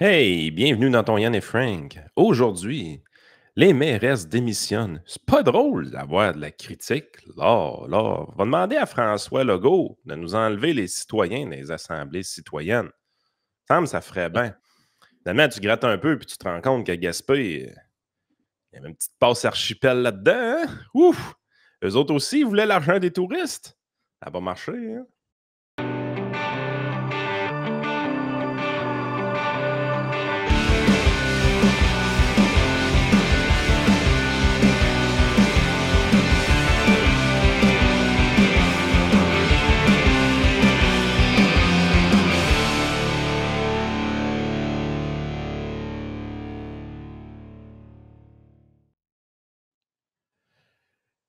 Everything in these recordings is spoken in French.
Hey, bienvenue dans ton Yann et Frank. Aujourd'hui, les mairesses démissionnent. C'est pas drôle d'avoir de la critique. Là, on va demander à François Legault de nous enlever les citoyens des assemblées citoyennes. Ça me semble ça ferait bien. Finalement, tu grattes un peu puis tu te rends compte qu'à Gaspé, il y avait une petite passe archipel là-dedans. Hein? Ouf! Eux autres aussi, ils voulaient l'argent des touristes. Ça n'a pas marché, hein?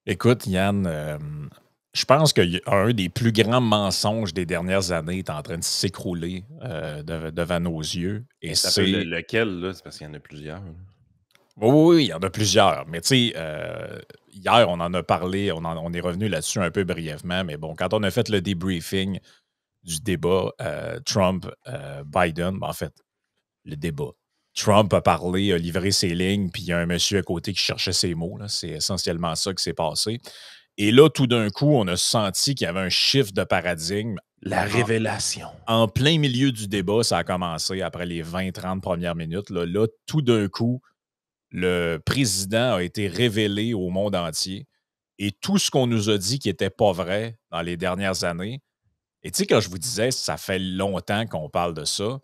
Écoute, Yann, je pense qu'un des plus grands mensonges des dernières années est en train de s'écrouler devant nos yeux. Et Ça peut c'est. lequel, là? C'est parce qu'il y en a plusieurs. Là. Oui, oui, oui, il y en a plusieurs. Mais tu sais, hier, on en a parlé, on est revenu là-dessus un peu brièvement. Mais bon, quand on a fait le debriefing du débat Trump-Biden, en fait, le débat. Trump a parlé, a livré ses lignes, puis il y a un monsieur à côté qui cherchait ses mots. Là. C'est essentiellement ça qui s'est passé. Et là, tout d'un coup, on a senti qu'il y avait un shift de paradigme. La révélation. En plein milieu du débat, ça a commencé après les 20-30 premières minutes. Là, tout d'un coup, le président a été révélé au monde entier. Et tout ce qu'on nous a dit qui n'était pas vrai dans les dernières années. Et tu sais, quand je vous disais, ça fait longtemps qu'on parle de ça,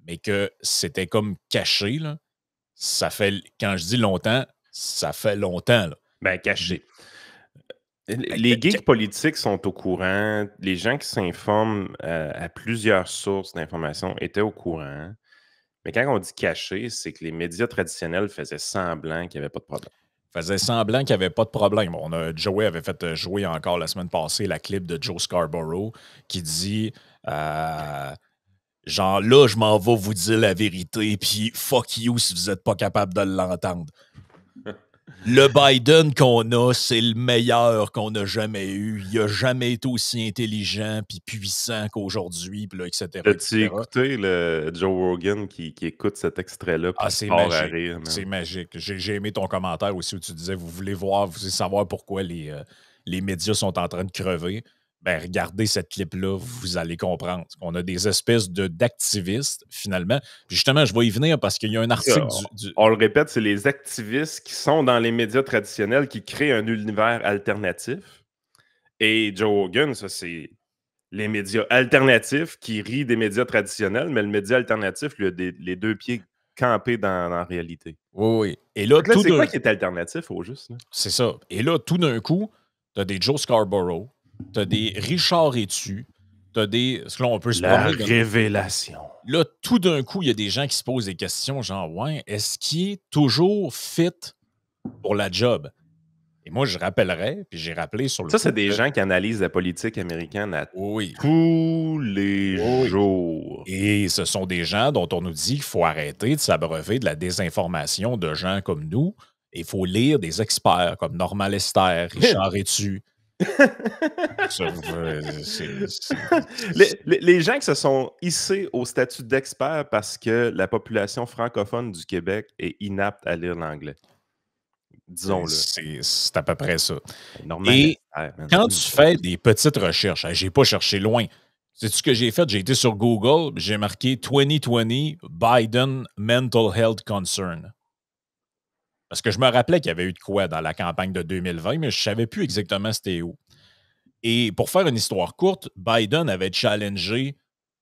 mais que c'était comme caché, là, ça fait, quand je dis longtemps, ça fait longtemps. Là. Ben, J'ai- caché. ben, Les geeks politiques sont au courant. Les gens qui s'informent à plusieurs sources d'informations étaient au courant. Mais quand on dit caché, c'est que les médias traditionnels faisaient semblant qu'il n'y avait pas de problème. faisait semblant qu'il n'y avait pas de problème. Joey avait fait jouer encore la semaine passée la clip de Joe Scarborough qui dit genre là, je m'en vais vous dire la vérité, puis fuck you si vous n'êtes pas capable de l'entendre. Le Biden qu'on a, c'est le meilleur qu'on a jamais eu. Il n'a jamais été aussi intelligent puis puissant qu'aujourd'hui, puis là, etc., As-tu etc. écouté le Joe Rogan qui écoute cet extrait-là puis Ah, qui se c'est part à magique. rire, C'est man? magique. J'ai aimé ton commentaire aussi où tu disais vous voulez voir, vous voulez savoir pourquoi les médias sont en train de crever. Ben, regardez cette clip-là, vous allez comprendre. On a des espèces d'activistes, finalement. Puis justement, je vais y venir parce qu'il y a un article On le répète, c'est les activistes qui sont dans les médias traditionnels qui créent un univers alternatif. Et Joe Rogan, ça, c'est les médias alternatifs qui rient des médias traditionnels, mais le média alternatif, lui, a les deux pieds campés dans la réalité. Oui, oui. Et là, Donc là, c'est quoi qui est alternatif au juste? Là? c'est ça. Et là, tout d'un coup, tu as des Joe Scarborough, tu as des Richard Etu, tu as des. Parce que là, on peut se La promener dans. révélation. Là, tout d'un coup, il y a des gens qui se posent des questions, genre, ouais, est-ce qu'il est toujours fit pour la job? Et moi, je rappellerais, puis j'ai rappelé sur le Ça, c'est coup des que. gens qui analysent la politique américaine à Oui, tous les oui. jours. Et ce sont des gens dont on nous dit qu'il faut arrêter de s'abreuver de la désinformation de gens comme nous. Il faut lire des experts comme Normand Lester, Richard Etu. Ça, Les gens qui se sont hissés au statut d'expert parce que la population francophone du Québec est inapte à lire l'anglais. Disons-le. c'est à peu près ça. Normand Et Lester, man. quand tu fais des petites recherches, j'ai pas cherché loin. Sais-tu ce que j'ai fait? J'ai été sur Google, j'ai marqué 2020 Biden Mental Health Concern. Parce que je me rappelais qu'il y avait eu de quoi dans la campagne de 2020, mais je ne savais plus exactement c'était où. Et pour faire une histoire courte, Biden avait challengé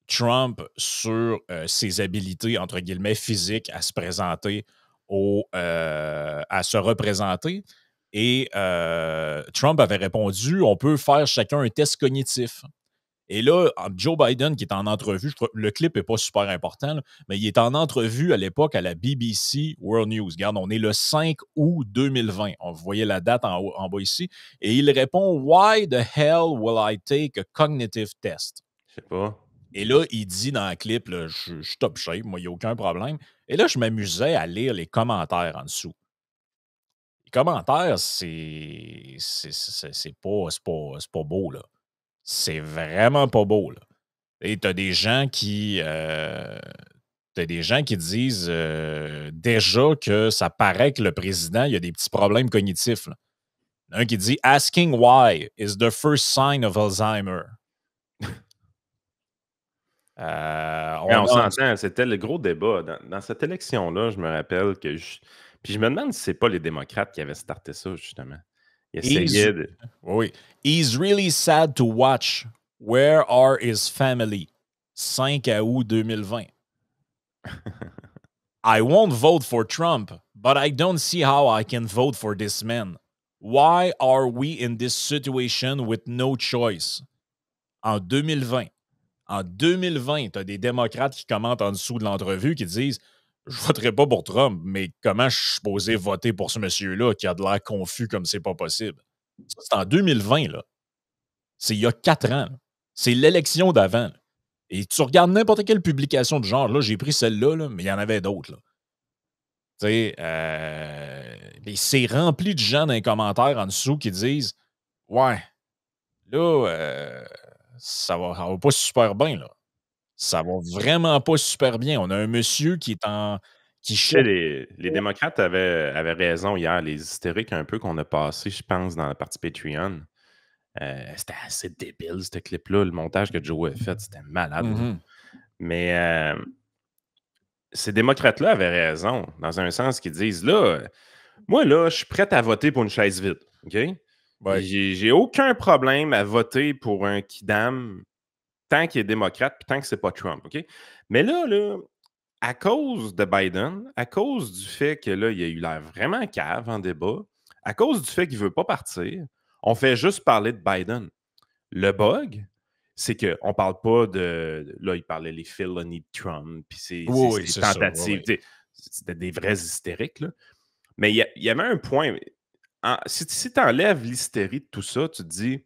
Trump sur ses habilités, entre guillemets, physiques à se présenter à se représenter. Et Trump avait répondu on peut faire chacun un test cognitif. Et là, Joe Biden, qui est en entrevue, le clip n'est pas super important, là, mais il est en entrevue à l'époque à la BBC World News. Regarde, on est le 5 août 2020. Vous voyez la date en bas ici. Et il répond Why the hell will I take a cognitive test? Je sais pas. Et là, il dit dans le clip, là, je suis top shape, moi, il n'y a aucun problème. Et là, je m'amusais à lire les commentaires en dessous. Les commentaires, c'est pas beau, là. C'est vraiment pas beau, là. Et tu as des gens qui. tu as des gens qui disent déjà que ça paraît que le président, il y a des petits problèmes cognitifs. Là. Un qui dit Asking why is the first sign of Alzheimer. On s'entend, c'était le gros débat. Dans cette élection-là, je me rappelle que puis je me demande si c'est pas les démocrates qui avaient starté ça, justement. Ils essayaient de. Oui. He's really sad to watch. Where are his family? 5 août 2020. I won't vote for Trump, but I don't see how I can vote for this man. Why are we in this situation with no choice? En 2020. En 2020, tu as des démocrates qui commentent en dessous de l'entrevue qui disent je voterai pas pour Trump, mais comment je suis supposé voter pour ce monsieur-là qui a de l'air confus comme c'est pas possible? Ça, c'est en 2020, là. C'est il y a 4 ans. Là. C'est l'élection d'avant. Là. Et tu regardes n'importe quelle publication de genre, là, j'ai pris celle-là, là, mais il y en avait d'autres. Là. Tu sais, c'est rempli de gens dans les commentaires en dessous qui disent ouais, là, ça va pas super bien, là. Ça va vraiment pas super bien. On a un monsieur qui est en. Qui Tu sais, cherche. les démocrates avaient raison hier. Les hystériques un peu qu'on a passé, je pense, dans la partie Patreon. C'était assez débile, ce clip-là. Le montage que Joe a fait, c'était malade. Mhm. Mais ces démocrates-là avaient raison, dans un sens qu'ils disent là, moi, là, je suis prêt à voter pour une chaise vide. OK? Ouais. J'ai aucun problème à voter pour un kidam tant qu'il est démocrate puis tant que c'est pas Trump. OK? Mais là, à cause de Biden, à cause du fait que là, il a eu l'air vraiment cave en débat, à cause du fait qu'il ne veut pas partir, on fait juste parler de Biden. Le bug, c'est qu'on ne parle pas de. Là, il parlait les felonies de Trump, puis ses Oui, c'est tentatives. ça. Oui. C'était des vrais hystériques. Là. Mais il y avait un point. Si tu enlèves l'hystérie de tout ça, tu te dis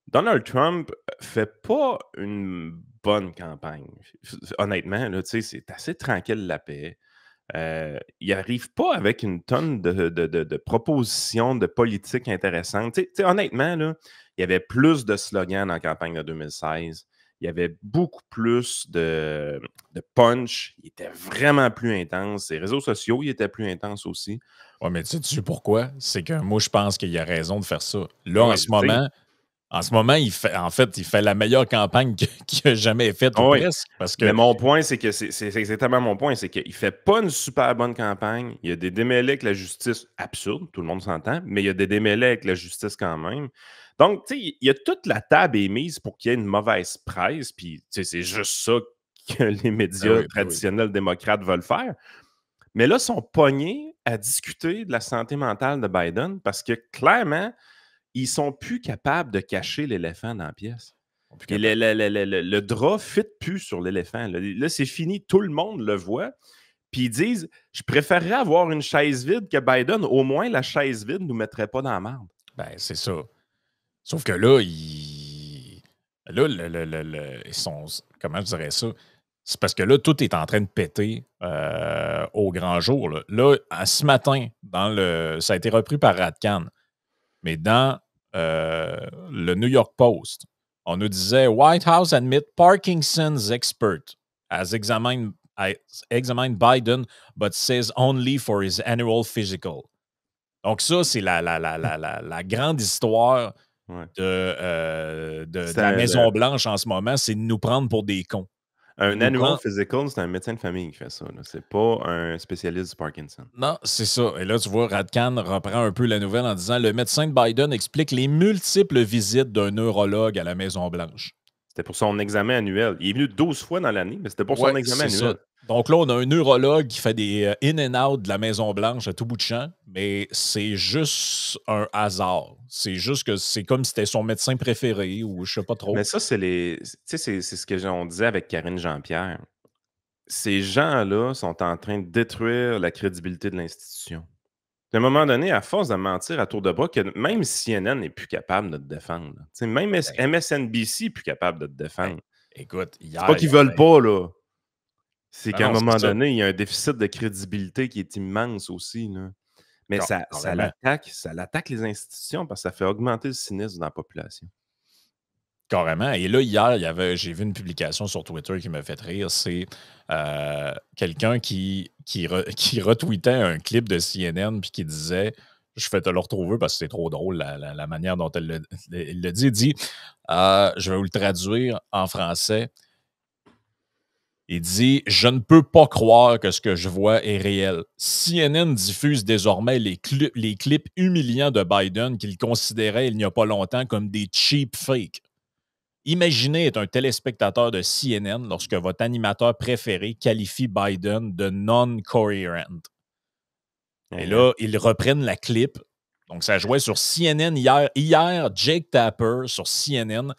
Donald Trump fait pas une bonne campagne. Honnêtement, là, c'est assez tranquille la paix. Il n'arrive pas avec une tonne de propositions de politique intéressantes. Honnêtement, là, il y avait plus de slogans dans la campagne de 2016. Il y avait beaucoup plus de punch. Il était vraiment plus intense. Les réseaux sociaux, ils étaient plus intenses aussi. Oui, mais tu sais pourquoi? C'est que moi, je pense qu'il a raison de faire ça. Là, Ouais, en ce moment, il fait la meilleure campagne qu'il a jamais faite ou oui. presque. Parce que. Mais mon point, c'est que c'est exactement mon point, c'est qu'il ne fait pas une super bonne campagne. Il y a des démêlés avec la justice absurde, tout le monde s'entend, mais il y a des démêlés avec la justice quand même. Donc, tu sais, il y a toute la table est mise pour qu'il y ait une mauvaise presse, puis tu sais, c'est juste ça que les médias traditionnels démocrates veulent faire. Mais là, ils sont pognés à discuter de la santé mentale de Biden parce que clairement, ils sont plus capables de cacher l'éléphant dans la pièce. Et le drap ne fit plus sur l'éléphant. Là, c'est fini. Tout le monde le voit. Puis ils disent je préférerais avoir une chaise vide que Biden. Au moins, la chaise vide ne nous mettrait pas dans la merde. Ben, c'est ça. Sauf que là, là, ils sont. Comment je dirais ça? C'est parce que là, tout est en train de péter au grand jour. Là, ce matin, ça a été repris par Radcan, mais dans le New York Post, on nous disait White House admit Parkinson's expert has examined Biden, but says only for his annual physical. Donc, ça, c'est la grande histoire de la Maison-Blanche en ce moment, c'est de nous prendre pour des cons. Un annual physical, c'est un médecin de famille qui fait ça. C'est pas un spécialiste du Parkinson. Non, c'est ça. Et là, tu vois, Radcan reprend un peu la nouvelle en disant le médecin de Biden explique les multiples visites d'un neurologue à la Maison-Blanche. C'était pour son examen annuel. Il est venu 12 fois dans l'année, mais c'était pour son examen annuel. Ça. Donc là, on a un neurologue qui fait des in and out de la Maison-Blanche à tout bout de champ, mais c'est juste un hasard. C'est juste que c'est comme si c'était son médecin préféré ou je sais pas trop. Mais ça, c'est ce que on disait avec Karine Jean-Pierre. Ces gens-là sont en train de détruire la crédibilité de l'institution. À un moment donné, à force de mentir à tour de bras, que même CNN n'est plus capable de te défendre. Même MSNBC n'est plus capable de te défendre. Écoute, hier. C'est pas qu'ils veulent pas, là. C'est qu'à un moment c'est donné, il y a un déficit de crédibilité qui est immense aussi. Là. Mais ça l'attaque les institutions parce que ça fait augmenter le cynisme dans la population. Carrément. Et là, hier, j'ai vu une publication sur Twitter qui m'a fait rire. C'est quelqu'un qui retweetait un clip de CNN puis qui disait, je vais te le retrouver parce que c'est trop drôle la manière dont elle le dit. Il dit, je vais vous le traduire en français. Il dit « Je ne peux pas croire que ce que je vois est réel. CNN diffuse désormais les clips humiliants de Biden qu'il considérait il n'y a pas longtemps comme des cheap fakes. Imaginez être un téléspectateur de CNN lorsque votre animateur préféré qualifie Biden de non-coherent. » Et là, ils reprennent la clip. Donc, ça jouait sur CNN hier. Hier, Jake Tapper sur CNN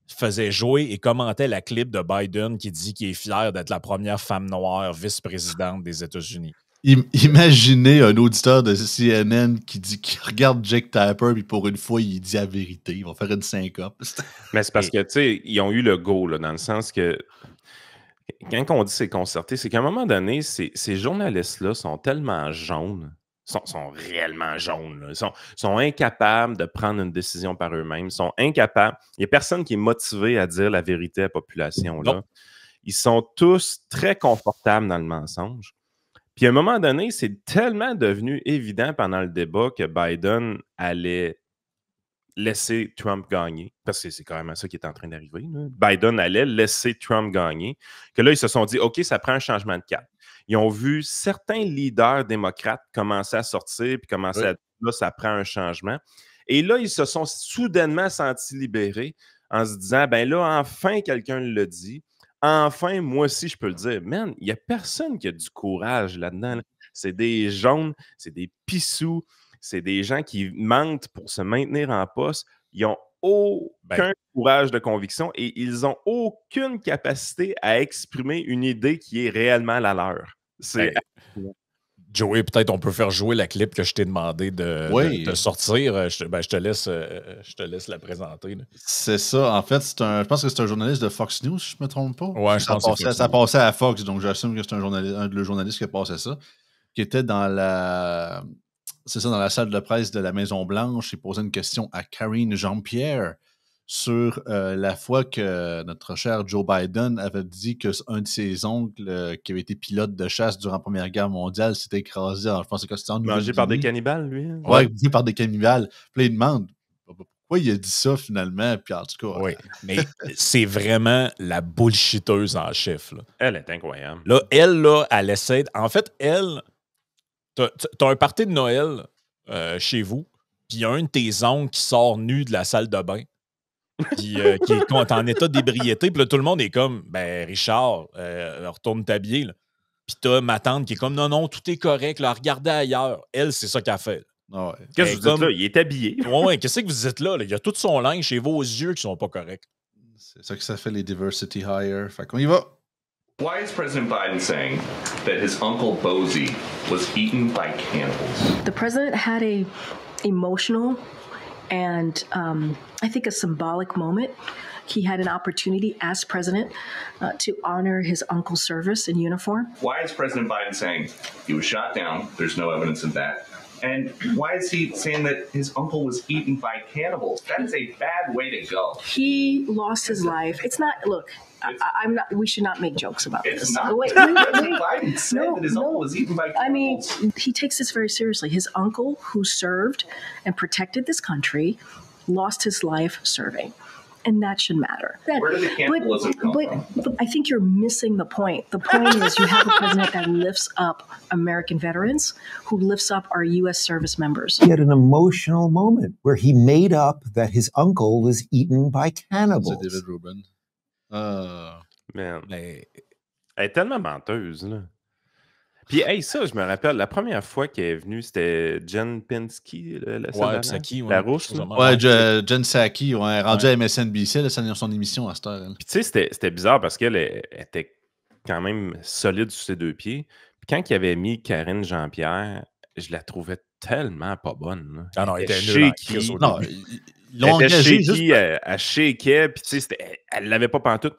faisait jouer et commentait la clip de Biden qui dit qu'il est fier d'être la première femme noire vice-présidente des États-Unis. Imaginez un auditeur de CNN qui regarde Jake Tapper puis pour une fois, il dit la vérité. Il va faire une syncope. Mais c'est parce que, tu sais, ils ont eu le go, là, dans le sens que quand on dit c'est concerté, c'est qu'à un moment donné, ces journalistes-là sont tellement jaunes, sont réellement jaunes, là. Sont incapables de prendre une décision par eux-mêmes, sont incapables. Il n'y a personne qui est motivé à dire la vérité à la population, là. Ils sont tous très confortables dans le mensonge. Puis à un moment donné, c'est tellement devenu évident pendant le débat que Biden allait laisser Trump gagner, parce que c'est quand même ça qui est en train d'arriver, là. Biden allait laisser Trump gagner, que là, ils se sont dit, OK, ça prend un changement de cap. Ils ont vu certains leaders démocrates commencer à sortir, puis commencer à dire, là, ça prend un changement. Et là, ils se sont soudainement sentis libérés en se disant, ben là, enfin, quelqu'un le dit. Enfin, moi aussi, je peux le dire. Man, il n'y a personne qui a du courage là-dedans, là. C'est des jaunes, c'est des pissous, c'est des gens qui mentent pour se maintenir en poste. Ils n'ont aucun courage de conviction et ils n'ont aucune capacité à exprimer une idée qui est réellement la leur. C'est... Joey, peut-être on peut faire jouer la clip que je t'ai demandé de sortir. Je te laisse la présenter, là. C'est ça. En fait, je pense que c'est un journaliste de Fox News, si je ne me trompe pas. Ouais, je pense que ça passait à Fox, donc j'assume que c'est un de journalistes qui a passé ça, qui était dans la salle de presse de la Maison-Blanche. Il posait une question à Karine Jean-Pierre sur la fois que notre cher Joe Biden avait dit qu'un de ses oncles qui avait été pilote de chasse durant la Première Guerre mondiale s'était écrasé, je pense que c'était en mangé par des cannibales, lui. Ouais, mangé par des cannibales. Puis là, il demande pourquoi il a dit ça finalement. Puis en tout cas... Oui, mais c'est vraiment la bullshiteuse en chef, là. Elle est incroyable. Là, elle essaie... En fait, elle... T'as un party de Noël chez vous, puis il y a un de tes oncles qui sort nu de la salle de bain, puis qui est en état d'ébriété, puis là, tout le monde est comme, ben, Richard, retourne t'habiller, là. Puis t'as ma tante qui est comme, non, tout est correct, là, regardez ailleurs. Elle, c'est ça qu'elle fait. Ouais. Qu'est-ce que vous dites là? Il est habillé. Ouais, qu'est-ce que vous dites là? Il y a tout son linge chez vos yeux qui sont pas corrects. C'est ça que ça fait les diversity hire. Fait qu'on y va. Why is President Biden saying that his uncle Bosie was eaten by cannibals? The president had a emotional and I think a symbolic moment. He had an opportunity as president to honor his uncle's service in uniform. Why is President Biden saying he was shot down? There's no evidence of that. And why is he saying that his uncle was eaten by cannibals? That is a bad way to go. He lost his life. It's not, look, I'm not, we should not make jokes about It's this. not. Wait. President Biden said that his uncle was eaten by cannibals. I mean, he takes this very seriously. His uncle, who served and protected this country, lost his life serving. And that should matter. Where did the cannibalism come from? But I think you're missing the point. The point is you have a president that lifts up American veterans, who lifts up our U.S. service members. He had an emotional moment where he made up that his uncle was eaten by cannibals. C'est David Rubin. Man. Elle est tellement menteuse, là. Puis, hey, ça, je me rappelle, la première fois qu'elle est venue, c'était Jen Pinsky, la rousse. Ouais, Jen Psaki, rendue à MSNBC, là, son émission à cette heure. Puis, tu sais, c'était bizarre parce qu'elle était quand même solide sur ses deux pieds. Puis, quand il avait mis Karine Jean-Pierre, je la trouvais tellement pas bonne, là. Ah non, elle était shaky. Non, ils l'ont engagée juste... Elle shakeait, puis tu sais, elle l'avait pas pantoute.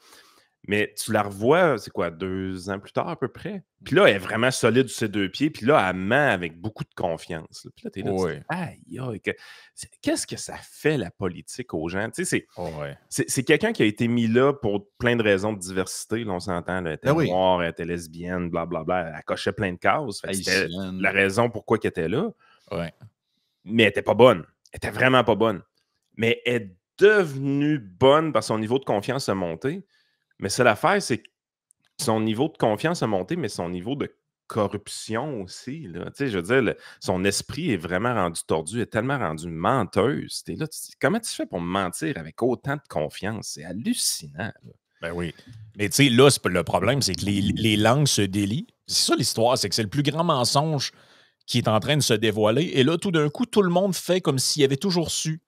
Mais tu la revois, c'est quoi, 2 ans plus tard à peu près? Puis là, elle est vraiment solide sur ses 2 pieds. Puis là, elle ment avec beaucoup de confiance. Là. Puis là, t'es là, tu Oui. dis, aïe, aïe, qu'est-ce que ça fait, la politique, aux gens? Tu sais, Oui. c'est quelqu'un qui a été mis là pour plein de raisons de diversité. Là, on s'entend, là, elle était oui. noire, elle était lesbienne, blablabla. Elle cochait plein de cases. Fait que c'était Haïtienne. la raison pourquoi elle était là. Ouais. Mais elle était pas bonne. Elle était vraiment pas bonne. Mais elle est devenue bonne parce que son niveau de confiance a monté. Mais c'est l'affaire, c'est que son niveau de confiance a monté, mais son niveau de corruption aussi. Là. Tu sais, je veux dire, son esprit est vraiment rendu tordu, est tellement rendu menteuse. T'es là, comment tu fais pour mentir avec autant de confiance? C'est hallucinant. Là. Ben oui. Mais tu sais, là, le problème, c'est que les langues se délient. C'est ça l'histoire, c'est que c'est le plus grand mensonge qui est en train de se dévoiler. Et là, tout d'un coup, tout le monde fait comme s'il avait toujours su.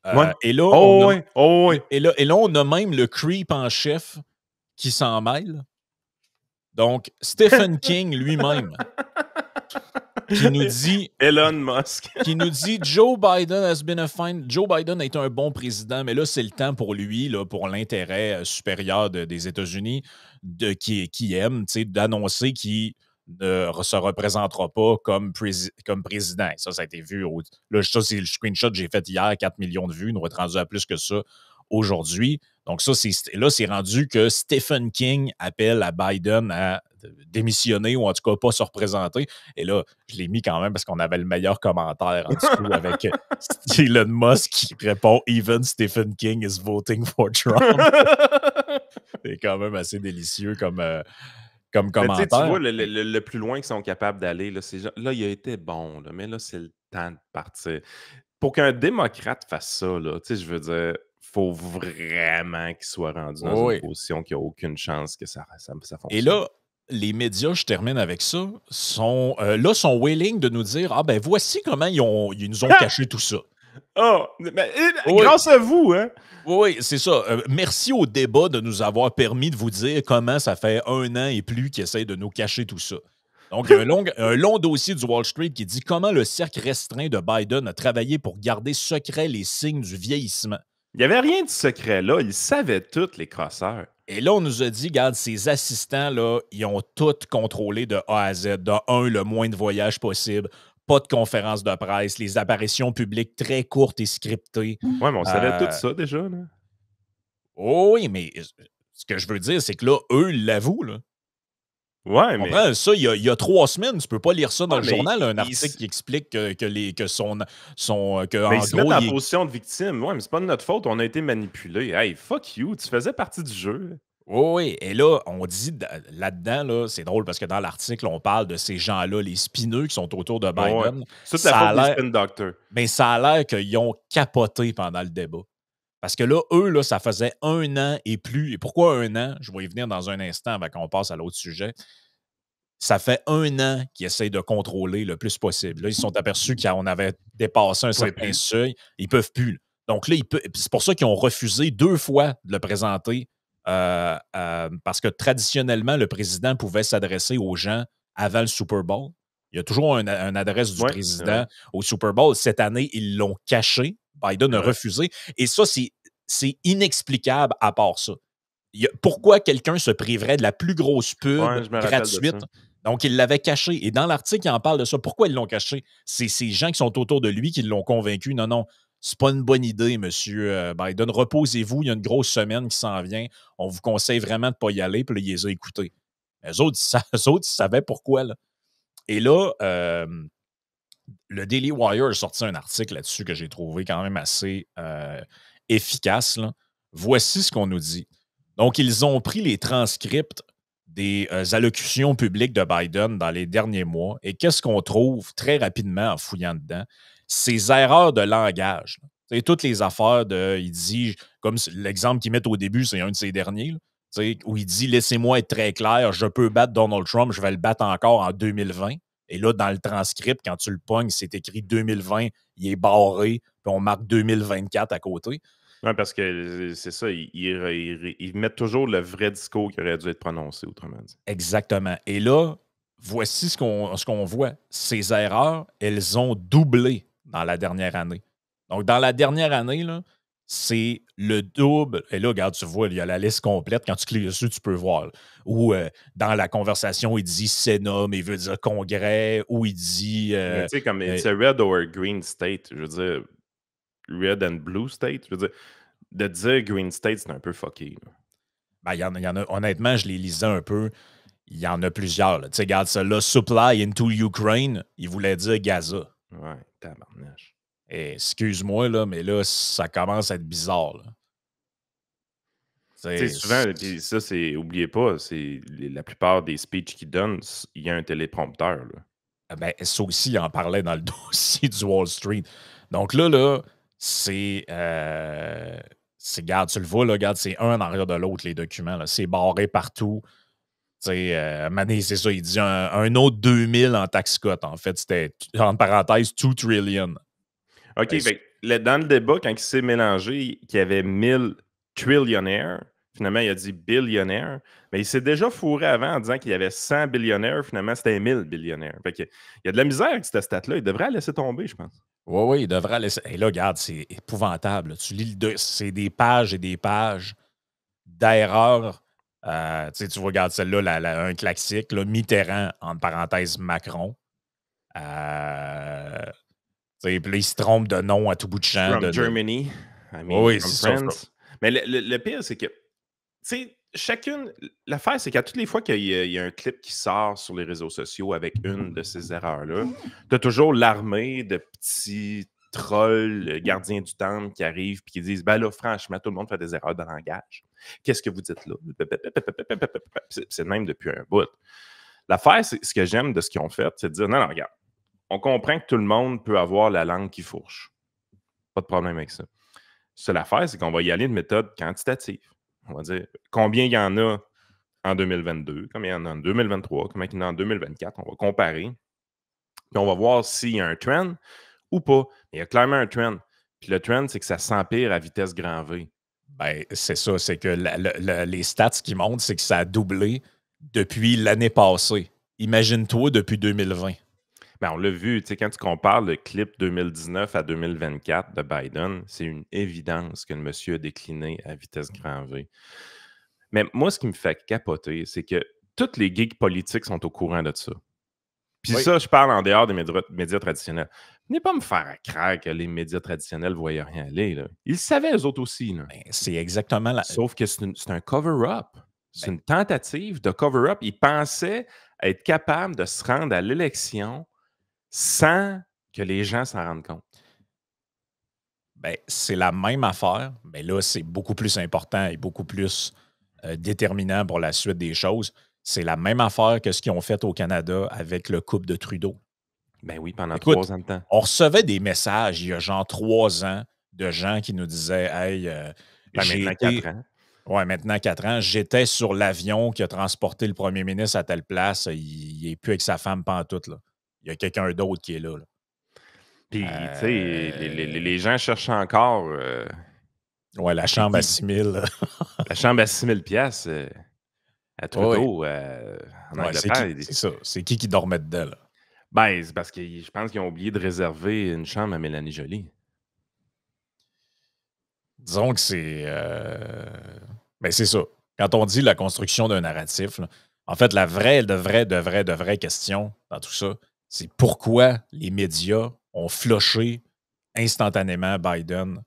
Ouais. Et là, Et là, on a même le creep en chef qui s'en mêle. Donc, Stephen King lui-même, qui nous dit... Elon Musk. qui nous dit Joe Biden has been a fine. Joe Biden a été un bon président, mais là, c'est le temps pour lui, là, pour l'intérêt supérieur des États-Unis, qui aime, d'annoncer qu'il ne se représentera pas comme président. Et ça a été vu. Là, ça, c'est le screenshot que j'ai fait hier, 4 millions de vues. Il nous est rendu à plus que ça aujourd'hui. Donc, ça, c'est rendu que Stephen King appelle à Biden à démissionner ou en tout cas pas se représenter. Et là, je l'ai mis quand même parce qu'on avait le meilleur commentaire en dessous avec Elon Musk qui répond « Even Stephen King is voting for Trump ». C'est quand même assez délicieux comme commentaire. Tu vois, le plus loin qu'ils sont capables d'aller, là, il a été bon, là, mais là, c'est le temps de partir. Pour qu'un démocrate fasse ça, là, je veux dire, faut vraiment qu'il soit rendu dans une position qui n'a aucune chance que ça fonctionne. Et là, les médias, je termine avec ça, sont willing de nous dire « Ah ben voici comment ils nous ont caché tout ça ». Oh, grâce à vous, hein? Oui, c'est ça. Merci au débat de nous avoir permis de vous dire comment ça fait 1 an et plus qu'ils essayent de nous cacher tout ça. Donc, un long dossier du Wall Street qui dit comment le cercle restreint de Biden a travaillé pour garder secret les signes du vieillissement. Il n'y avait rien de secret là. Ils savaient tous, les crosseurs. Et là, on nous a dit, regarde, ces assistants-là, ils ont tout contrôlé de A à Z. De 1, le moins de voyages possible. Pas de conférences de presse, les apparitions publiques très courtes et scriptées. Ouais, mais on savait tout ça déjà, là. Oh oui, mais ce que je veux dire, c'est que là, eux, ils l'avouent, là. Ouais, mais... Ça, il y a 3 semaines, tu peux pas lire ça dans le journal, un ils article qui explique que son que mais en ils se gros, mettent en position de victime. Ouais, mais c'est pas de notre faute, on a été manipulés. Hey, fuck you, tu faisais partie du jeu. Oui, et là, on dit là-dedans, là, c'est drôle parce que dans l'article, on parle de ces gens-là, les spineux qui sont autour de Biden. Ouais. C'est toute la faute des spin doctors. Mais ça a l'air qu'ils ont capoté pendant le débat. Parce que là, eux, là, ça faisait 1 an et plus. Et pourquoi 1 an? Je vais y venir dans un instant avant qu'on passe à l'autre sujet. Ça fait 1 an qu'ils essayent de contrôler le plus possible. Là, ils se sont aperçus qu'on avait dépassé un certain seuil. Ils ne peuvent plus. Donc là, c'est pour ça qu'ils ont refusé 2 fois de le présenter. Parce que traditionnellement, le président pouvait s'adresser aux gens avant le Super Bowl. Il y a toujours une adresse du président au Super Bowl. Cette année, ils l'ont caché. Biden a refusé. Et ça, c'est inexplicable à part ça. Pourquoi quelqu'un se priverait de la plus grosse pub gratuite? Donc, il l'avait caché. Et dans l'article, il en parle de ça. Pourquoi ils l'ont caché? C'est ces gens qui sont autour de lui qui l'ont convaincu. Non, c'est pas une bonne idée, monsieur Biden. Reposez-vous, il y a une grosse semaine qui s'en vient. On vous conseille vraiment de ne pas y aller. Puis là, il les a écoutés. Eux autres, ils savaient pourquoi. Là. Et là, le Daily Wire a sorti un article là-dessus que j'ai trouvé quand même assez efficace. Là. Voici ce qu'on nous dit. Donc, ils ont pris les transcripts des allocutions publiques de Biden dans les derniers mois. Et qu'est-ce qu'on trouve très rapidement en fouillant dedans? Ces erreurs de langage. Là. Toutes les affaires il dit, comme l'exemple qu'ils mettent au début, c'est un de ces derniers, là, où il dit « Laissez-moi être très clair, je peux battre Donald Trump, je vais le battre encore en 2020. » Et là, dans le transcript, quand tu le pognes, c'est écrit 2020, il est barré, puis on marque 2024 à côté. Oui, parce que c'est ça, ils mettent toujours le vrai discours qui aurait dû être prononcé, autrement dit. Exactement. Et là, voici ce qu'on voit. Ces erreurs, elles ont doublé dans la dernière année. Donc, dans la dernière année, là, c'est le double. Et là, regarde, tu vois, il y a la liste complète. Quand tu cliques dessus, tu peux voir. Ou dans la conversation, il dit Sénat, mais il veut dire Congrès. Ou il dit. Mais tu sais, comme it's a red or a green state. Je veux dire, red and blue state. Je veux dire, de dire green state, c'est un peu fucké. Ben, il y en a, honnêtement, je les lisais un peu. Il y en a plusieurs. Tu sais, regarde ça là. Supply into Ukraine, il voulait dire Gaza. Ouais, tabarnache. Et excuse-moi, là, mais là, ça commence à être bizarre. Là. Tu sais, souvent, puis ça, c'est, oubliez pas, c'est la plupart des speeches qu'ils donnent, il y a un téléprompteur. Là. Ben, ça aussi, il en parlait dans le dossier du Wall Street. Donc là, c'est. Regarde, tu le vois, là, regarde, c'est un en arrière de l'autre, les documents. Là. C'est barré partout. Mané, c'est ça, il dit un autre 2000 en tax cut. En fait, c'était, entre parenthèses, 2 trillion. OK, dans le débat, quand il s'est mélangé, qu'il y avait 1000 trillionnaires, finalement, il a dit billionnaires, mais il s'est déjà fourré avant en disant qu'il y avait 100 billionnaires, finalement, c'était 1000 billionnaires. Fait que, il y a de la misère avec cette stat-là. Il devrait la laisser tomber, je pense. Oui, il devrait laisser. Et là, regarde, c'est épouvantable. Tu lis c'est des pages et des pages d'erreurs. Tu vois, regarde celle-là, un classique, là, Mitterrand, entre parenthèses, Macron. Puis là, il se trompe de nom à tout bout de champ. From Germany. I mean, oui, from c'est France. ça. Mais le pire, c'est que, tu sais, l'affaire, c'est qu'à toutes les fois qu'il y a un clip qui sort sur les réseaux sociaux avec une de ces erreurs-là, tu as toujours l'armée de petits trolls, gardiens du temple qui arrivent et qui disent, ben là, franchement, tout le monde fait des erreurs de langage. Qu'est-ce que vous dites là? C'est le même depuis un bout. L'affaire, c'est ce que j'aime de ce qu'ils ont fait, c'est de dire, non, regarde, on comprend que tout le monde peut avoir la langue qui fourche. Pas de problème avec ça. Seule affaire, c'est qu'on va y aller de méthode quantitative. On va dire combien il y en a en 2022, combien il y en a en 2023, combien il y en a en 2024. On va comparer. Puis on va voir s'il y a un trend ou pas. Il y a clairement un trend. Puis le trend, c'est que ça s'empire à vitesse grand V. Ben, c'est ça. C'est que les stats qui montrent, c'est que ça a doublé depuis l'année passée. Imagine-toi depuis 2020. Ben, on l'a vu, quand tu compares le clip 2019 à 2024 de Biden, c'est une évidence que le monsieur a décliné à vitesse grand V. Mais moi, ce qui me fait capoter, c'est que tous les geeks politiques sont au courant de ça. Puis ça, je parle en dehors des médias traditionnels. Venez pas me faire croire que les médias traditionnels ne voyaient rien aller. Là. Ils le savaient, eux autres aussi. Là. Ben, c'est exactement la... Sauf que c'est un cover-up. C'est une tentative de cover-up. Ils pensaient être capables de se rendre à l'élection sans que les gens s'en rendent compte. Ben, c'est la même affaire, mais là, c'est beaucoup plus important et beaucoup plus déterminant pour la suite des choses. C'est la même affaire que ce qu'ils ont fait au Canada avec le couple de Trudeau. Ben oui, pendant Écoute, 3 ans de temps. On recevait des messages il y a genre 3 ans de gens qui nous disaient « Hey, maintenant 4 ans. Ouais, maintenant 4 ans. J'étais sur l'avion qui a transporté le premier ministre à telle place. Il n'est plus avec sa femme pantoute. Là. Il y a quelqu'un d'autre qui est là. Puis, tu sais, les gens cherchent encore... ouais, la chambre à 6 000. La chambre à 6 000 $, à Trudeau, en Angleterre. C'est ça. C'est qui dormait dedans, là? Ben, c'est parce que je pense qu'ils ont oublié de réserver une chambre à Mélanie Joly. Disons que c'est... Ben, c'est ça. Quand on dit la construction d'un narratif, là, en fait, la vraie question dans tout ça, c'est pourquoi les médias ont floché instantanément Biden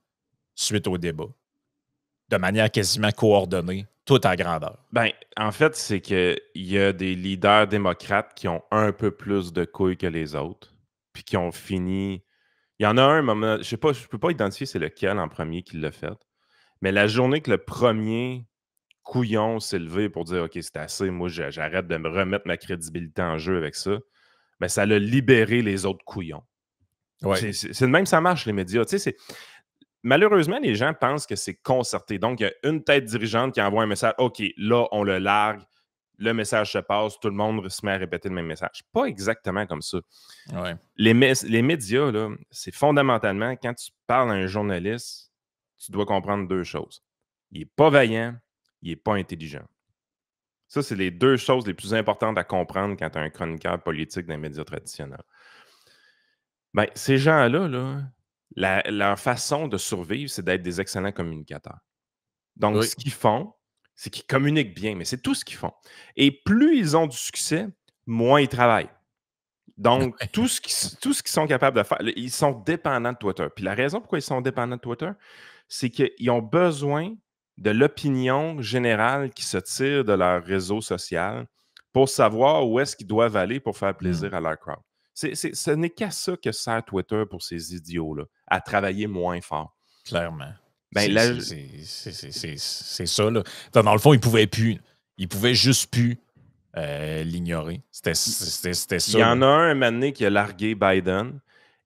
suite au débat, de manière quasiment coordonnée, tout à grandeur. Ben, en fait, c'est qu'il y a des leaders démocrates qui ont un peu plus de couilles que les autres, puis qui ont fini... Il y en a un moment, je ne peux pas identifier c'est lequel en premier qui l'a fait, mais la journée que le premier couillon s'est levé pour dire « OK, c'est assez, moi j'arrête de me remettre ma crédibilité en jeu avec ça », ben, ça l'a libéré les autres couillons. Ouais. C'est de même ça marche, les médias. Malheureusement, les gens pensent que c'est concerté. Donc, il y a une tête dirigeante qui envoie un message. OK, là, on le largue. Le message se passe. Tout le monde se met à répéter le même message. Pas exactement comme ça. Ouais. Les médias, là, c'est fondamentalement, quand tu parles à un journaliste, tu dois comprendre 2 choses. Il n'est pas vaillant, il n'est pas intelligent. Ça, c'est les 2 choses les plus importantes à comprendre quand tu as un chroniqueur politique dans les médias traditionnels. Ben, ces gens-là, là, leur façon de survivre, c'est d'être des excellents communicateurs. Donc, Oui. ce qu'ils font, c'est qu'ils communiquent bien, mais c'est tout ce qu'ils font. Et plus ils ont du succès, moins ils travaillent. Donc, tout ce qu'ils sont capables de faire, ils sont dépendants de Twitter. Puis la raison pourquoi ils sont dépendants de Twitter, c'est qu'ils ont besoin de l'opinion générale qui se tire de leur réseau social pour savoir où est-ce qu'ils doivent aller pour faire plaisir à leur crowd. Ce n'est qu'à ça que sert Twitter pour ces idiots-là, à travailler moins fort. Clairement. Ben, C'est ça, là. Dans le fond, ils pouvaient juste plus l'ignorer. C'était ça. Il y en a un moment donné qui a largué Biden.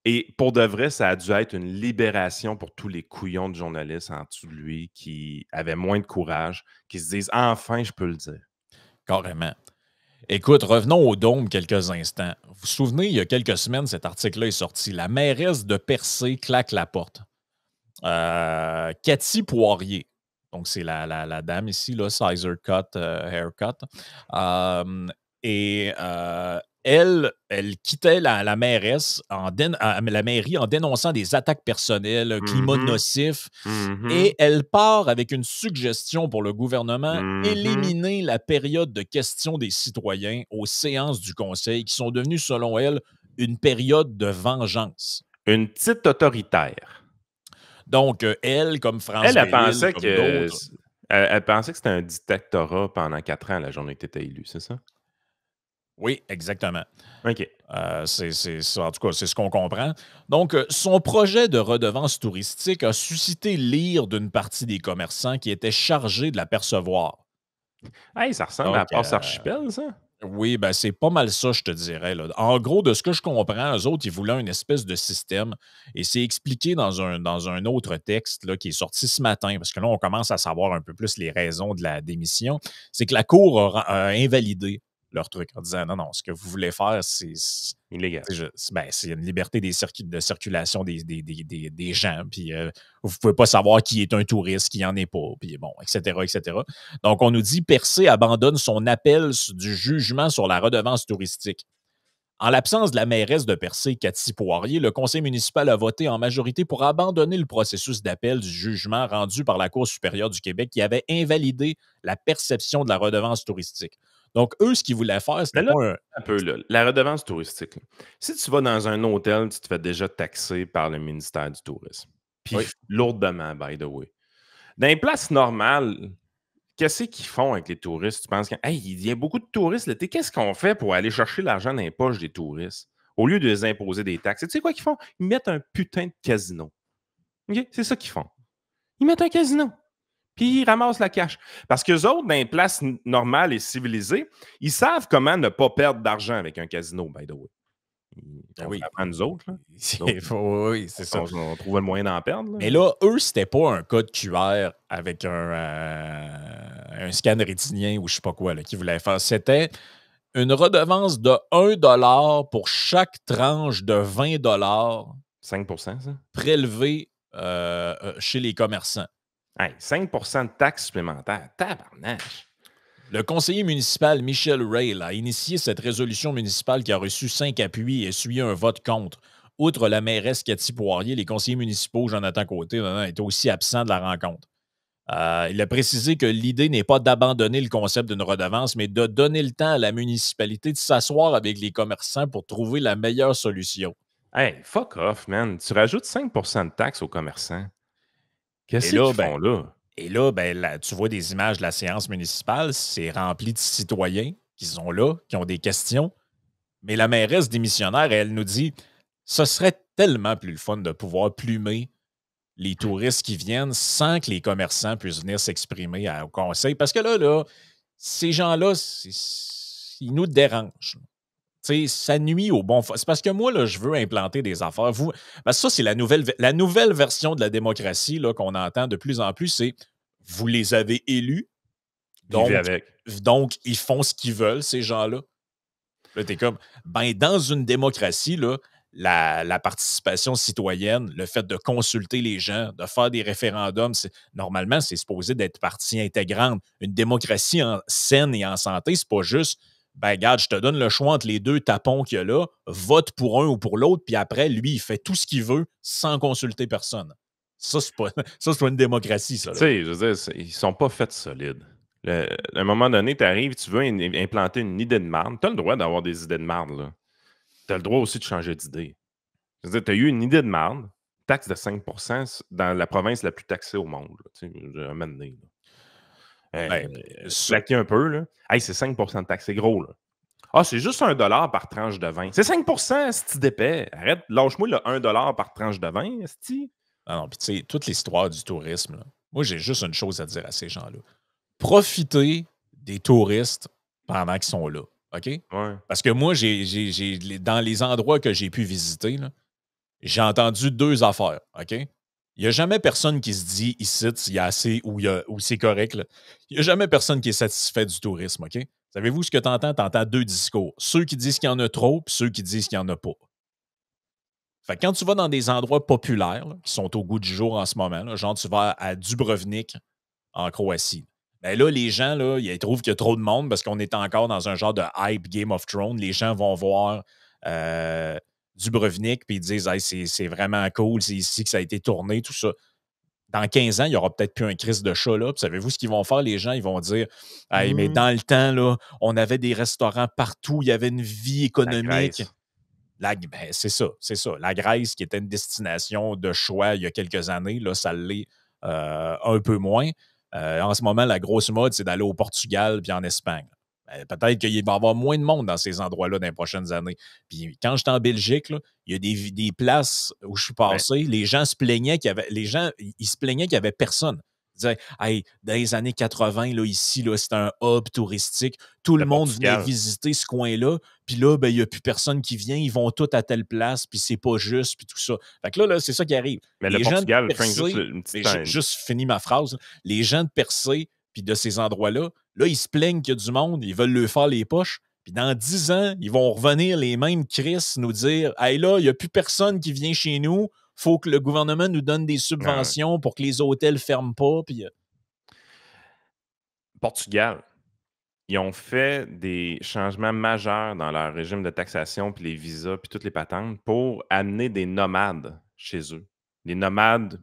Et pour de vrai, ça a dû être une libération pour tous les couillons de journalistes en dessous de lui qui avaient moins de courage, qui se disent « Enfin, je peux le dire. » Carrément. Écoute, revenons au Dôme quelques instants. Vous vous souvenez, il y a quelques semaines, cet article-là est sorti. La mairesse de Percé claque la porte. Cathy Poirier, donc c'est la dame ici, là, Sizer Cut, Haircut. Elle quittait la mairesse, la mairie, en dénonçant des attaques personnelles, un climat nocif. Et elle part avec une suggestion pour le gouvernement, éliminer la période de questions des citoyens aux séances du Conseil, qui sont devenues, selon elle, une période de vengeance. Une petite autoritaire. Donc, elle, comme France Elle pensait comme d'autres... Elle pensait que c'était un dictatorat pendant 4 ans, la journée que tu étais élu, c'est ça? Oui, exactement. OK. En tout cas, c'est ce qu'on comprend. Donc, son projet de redevance touristique a suscité l'ire d'une partie des commerçants qui étaient chargés de la percevoir. Hey, ça ressemble à Passe Archipel, ça? Oui, ben c'est pas mal ça, je te dirais. Là. En gros, de ce que je comprends, eux autres, ils voulaient une espèce de système. Et c'est expliqué dans un autre texte là, qui est sorti ce matin, parce que là, on commence à savoir un peu plus les raisons de la démission. C'est que la Cour a invalidé leur truc en disant non, ce que vous voulez faire, c'est illégal. C'est une liberté de circulation des gens. Puis vous ne pouvez pas savoir qui est un touriste, qui n'en est pas, puis bon, etc., etc. Donc, on nous dit Percé abandonne son appel du jugement sur la redevance touristique. En l'absence de la mairesse de Percé, Cathy Poirier, le conseil municipal a voté en majorité pour abandonner le processus d'appel du jugement rendu par la Cour supérieure du Québec qui avait invalidé la perception de la redevance touristique. Donc, eux, ce qu'ils voulaient faire, c'était pas un peu, là, la redevance touristique. Là. Si tu vas dans un hôtel, tu te fais déjà taxer par le ministère du Tourisme. Puis lourdement, by the way. Dans les places normales, qu'est-ce qu'ils font avec les touristes? Tu penses qu'il y a beaucoup de touristes l'été. Qu'est-ce qu'on fait pour aller chercher l'argent dans les poches des touristes? Au lieu de les imposer des taxes. Tu sais quoi qu'ils font? Ils mettent un putain de casino. Okay? C'est ça qu'ils font. Ils mettent un casino. Puis ils ramassent la cash. Parce qu'eux autres, dans les places normales et civilisées, ils savent comment ne pas perdre d'argent avec un casino, by the way. Contrairement à nous autres. Là. Oui, c'est ça. On trouvait le moyen d'en perdre. Là. Mais là, eux, c'était pas un code QR avec un scan rétinien ou je sais pas quoi qu'ils voulaient faire. C'était une redevance de 1 $ pour chaque tranche de 20 $. 5 ça? Prélevée chez les commerçants. Hey, 5 de taxes supplémentaires. Tabarnache! Le conseiller municipal Michel Rail a initié cette résolution municipale qui a reçu 5 appuis et essuyé un vote contre. Outre la mairesse Cathy Poirier, les conseillers municipaux Jonathan Côté étaient aussi absents de la rencontre. Il a précisé que l'idée n'est pas d'abandonner le concept d'une redevance, mais de donner le temps à la municipalité de s'asseoir avec les commerçants pour trouver la meilleure solution. Hey, fuck off, man. Tu rajoutes 5 de taxes aux commerçants. Qu'est-ce qu'ils font là? Et là, tu vois des images de la séance municipale, c'est rempli de citoyens qui sont là, qui ont des questions. Mais la mairesse démissionnaire, elle nous dit ce serait tellement plus le fun de pouvoir plumer les touristes qui viennent sans que les commerçants puissent venir s'exprimer au conseil. Parce que là ces gens-là, ils nous dérangent. T'sais, ça nuit au bon... C'est parce que moi, là, je veux implanter des affaires. Parce que ça, c'est la nouvelle version de la démocratie là, qu'on entend de plus en plus, c'est vous les avez élus, donc ils font ce qu'ils veulent, ces gens-là. Là, t'es comme, dans une démocratie, là, la participation citoyenne, le fait de consulter les gens, de faire des référendums, normalement, c'est supposé d'être partie intégrante. Une démocratie saine et en santé, c'est pas juste ben regarde, je te donne le choix entre les deux tapons qu'il y a là, vote pour un ou pour l'autre, puis après, lui, il fait tout ce qu'il veut sans consulter personne. Ça, c'est pas, ça, c'est pas une démocratie, ça. Tu sais, je veux dire, ils sont pas faits solides. À un moment donné, tu arrives, tu veux implanter une idée de marde. Tu as le droit d'avoir des idées de marde, là. Tu as le droit aussi de changer d'idée. Je veux dire, tu as eu une idée de marde, taxe de 5% dans la province la plus taxée au monde. Là, tu sais, un moment donné, là. Slacker un peu, là. Hey, c'est 5% de taxe, c'est gros, là. Ah, c'est juste $1 par tranche de vin. C'est 5%, c'est d'épais. Arrête, lâche-moi le $1 par tranche de vin, esti. Non, puis tu sais, toute l'histoire du tourisme, là, moi, j'ai juste une chose à dire à ces gens-là. Profitez des touristes pendant qu'ils sont là, OK? Ouais. Parce que moi, dans les endroits que j'ai pu visiter, là, j'ai entendu 2 affaires, OK? Il n'y a jamais personne qui se dit ici, il y a assez ou c'est correct. Là. Il n'y a jamais personne qui est satisfait du tourisme, OK? Savez-vous ce que tu entends? Tu entends 2 discours. Ceux qui disent qu'il y en a trop, puis ceux qui disent qu'il n'y en a pas. Fait que quand tu vas dans des endroits populaires, là, qui sont au goût du jour en ce moment, là, genre tu vas à Dubrovnik, en Croatie, ben là, les gens, là, ils trouvent qu'il y a trop de monde parce qu'on est encore dans un genre de hype Game of Thrones. Les gens vont voir Dubrovnik puis ils disent hey, c'est vraiment cool, c'est ici que ça a été tourné, tout ça. Dans 15 ans, il n'y aura peut-être plus un crise de chat là. Puis savez-vous ce qu'ils vont faire, les gens? Ils vont dire hey, mais dans le temps, là, on avait des restaurants partout, il y avait une vie économique. Ben, c'est ça. La Grèce, qui était une destination de choix il y a quelques années, là, ça l'est un peu moins. En ce moment, la grosse mode, c'est d'aller au Portugal puis en Espagne. Peut-être qu'il va y avoir moins de monde dans ces endroits-là dans les prochaines années. Puis quand j'étais en Belgique, là, il y a des places où je suis passé, les gens se plaignaient qu'il y avait. Les gens, ils se plaignaient qu'il n'y avait personne. Ils disaient hey, dans les années 80, là, ici, là, c'était un hub touristique. Tout le monde venait visiter ce coin-là. Puis là, ben, il n'y a plus personne qui vient. Ils vont tous à telle place, puis c'est pas juste, puis tout ça. Fait que là c'est ça qui arrive. Mais les le gens Portugal, de Percé, juste fini ma phrase. Les gens de Percé, puis de ces endroits-là, là, ils se plaignent qu'il y a du monde, ils veulent leur faire les poches. Puis dans 10 ans, ils vont revenir les mêmes Chris nous dire hey là, il n'y a plus personne qui vient chez nous. Faut que le gouvernement nous donne des subventions pour que les hôtels ne ferment pas. Puis... Portugal, ils ont fait des changements majeurs dans leur régime de taxation, puis les visas, puis toutes les patentes pour amener des nomades chez eux. Des nomades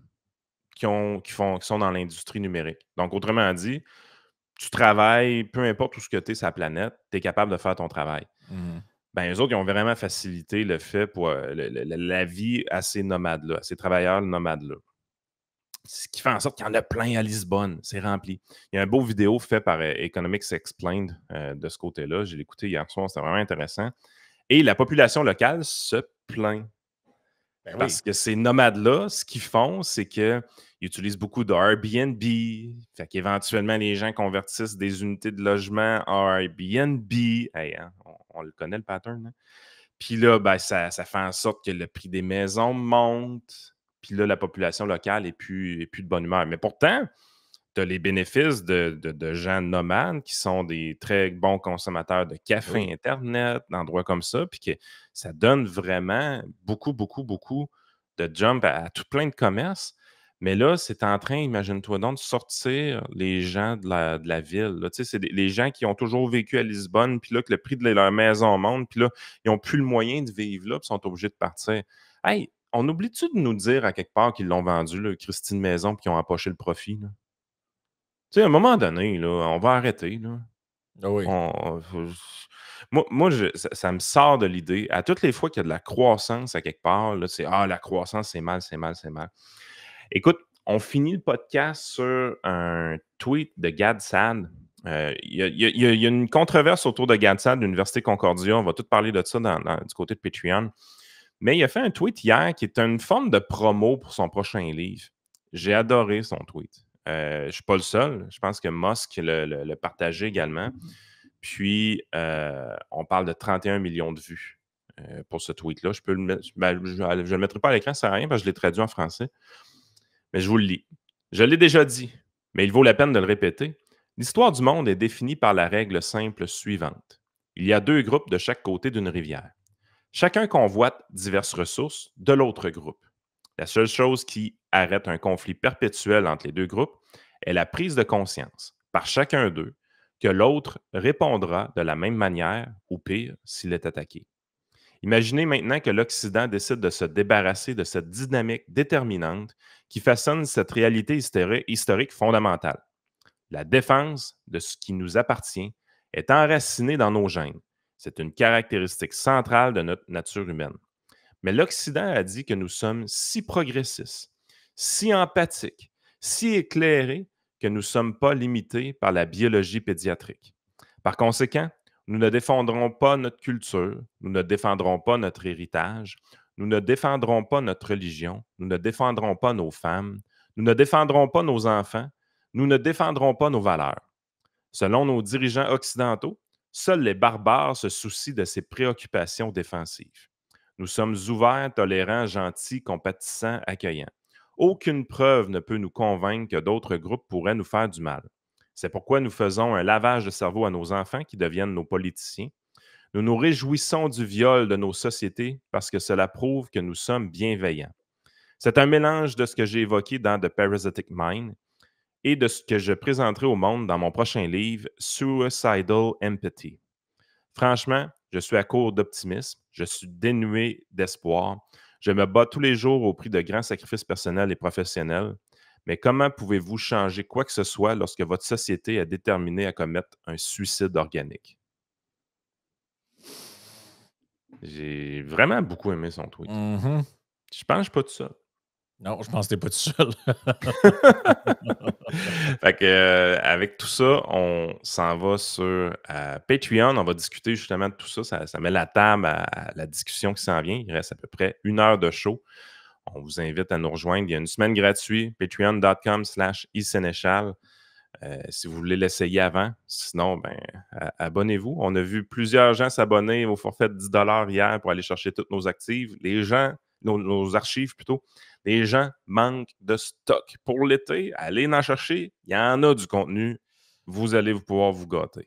qui sont dans l'industrie numérique. Donc, autrement dit, tu travailles, peu importe où ce que tu es sur la planète, tu es capable de faire ton travail. Ben, eux autres, ils ont vraiment facilité le fait pour la vie à ces nomades-là, à ces travailleurs nomades-là. Ce qui fait en sorte qu'il y en a plein à Lisbonne. C'est rempli. Il y a un beau vidéo fait par Economics Explained de ce côté-là. Je l'ai écouté hier soir, c'était vraiment intéressant. Et la population locale se plaint. Ben parce que ces nomades-là, ce qu'ils font, c'est qu'ils utilisent beaucoup de Airbnb. Fait qu'éventuellement, les gens convertissent des unités de logement en Airbnb. Hey, hein, on le connaît, le pattern. Hein? Puis là, ben, ça fait en sorte que le prix des maisons monte. Puis là, la population locale n'est plus de bonne humeur. Mais pourtant, tu as les bénéfices de gens nomades qui sont des très bons consommateurs de café, Internet, d'endroits comme ça, puis que ça donne vraiment beaucoup, beaucoup, beaucoup de jump à tout plein de commerces. Mais là, c'est en train, imagine-toi donc, de sortir les gens de la ville. Là. Tu sais, c'est les gens qui ont toujours vécu à Lisbonne, puis là, que le prix de leur maison monte, puis là, ils n'ont plus le moyen de vivre là, puis sont obligés de partir. Hey, on oublie-tu de nous dire à quelque part qu'ils l'ont vendu, là, Christine Maison, puis qu'ils ont empoché le profit? Là? Tu sais, à un moment donné, là, on va arrêter. Là. Moi, ça me sort de l'idée. À toutes les fois qu'il y a de la croissance à quelque part, là, c'est la croissance, c'est mal, c'est mal, c'est mal. Écoute, on finit le podcast sur un tweet de Gad Saad. Il y a une controverse autour de Gad Saad de l'Université Concordia. On va tout parler de ça du côté de Patreon. Mais il a fait un tweet hier qui est une forme de promo pour son prochain livre. J'ai adoré son tweet. Je ne suis pas le seul. Je pense que Musk le partagé également. Puis, on parle de 31 millions de vues pour ce tweet-là. Je peux le mettre, je ne le mettrai pas à l'écran, ça sert à rien parce que je l'ai traduit en français. Mais je vous le lis. Je l'ai déjà dit, mais il vaut la peine de le répéter. L'histoire du monde est définie par la règle simple suivante. Il y a 2 groupes de chaque côté d'une rivière. Chacun convoite diverses ressources de l'autre groupe. La seule chose qui arrête un conflit perpétuel entre les 2 groupes est la prise de conscience, par chacun d'eux, que l'autre répondra de la même manière, ou pire, s'il est attaqué. Imaginez maintenant que l'Occident décide de se débarrasser de cette dynamique déterminante qui façonne cette réalité historique fondamentale. La défense de ce qui nous appartient est enracinée dans nos gènes. C'est une caractéristique centrale de notre nature humaine. Mais l'Occident a dit que nous sommes si progressistes, si empathiques, si éclairés que nous ne sommes pas limités par la biologie pédiatrique. Par conséquent, nous ne défendrons pas notre culture, nous ne défendrons pas notre héritage, nous ne défendrons pas notre religion, nous ne défendrons pas nos femmes, nous ne défendrons pas nos enfants, nous ne défendrons pas nos valeurs. Selon nos dirigeants occidentaux, seuls les barbares se soucient de ces préoccupations défensives. Nous sommes ouverts, tolérants, gentils, compatissants, accueillants. Aucune preuve ne peut nous convaincre que d'autres groupes pourraient nous faire du mal. C'est pourquoi nous faisons un lavage de cerveau à nos enfants qui deviennent nos politiciens. Nous nous réjouissons du viol de nos sociétés parce que cela prouve que nous sommes bienveillants. C'est un mélange de ce que j'ai évoqué dans The Parasitic Mind et de ce que je présenterai au monde dans mon prochain livre, Suicidal Empathy. Franchement, je suis à court d'optimisme, je suis dénué d'espoir, je me bats tous les jours au prix de grands sacrifices personnels et professionnels, mais comment pouvez-vous changer quoi que ce soit lorsque votre société est déterminée à commettre un suicide organique? J'ai vraiment beaucoup aimé son tweet. Mhm. Je pense que je suis pas tout seul. Non, je pense que t'es pas tout seul. Fait que, avec tout ça, on s'en va sur Patreon. On va discuter justement de tout ça. Ça met la table à la discussion qui s'en vient. Il reste à peu près 1 heure de show. On vous invite à nous rejoindre. Il y a une semaine gratuite, patreon.com/isénéchal. Si vous voulez l'essayer avant. Sinon, abonnez-vous. On a vu plusieurs gens s'abonner au forfait de 10 $ hier pour aller chercher toutes nos actifs. Les gens, nos archives plutôt. Les gens manquent de stock. Pour l'été, allez en chercher. Il y en a du contenu. Vous allez pouvoir vous gâter.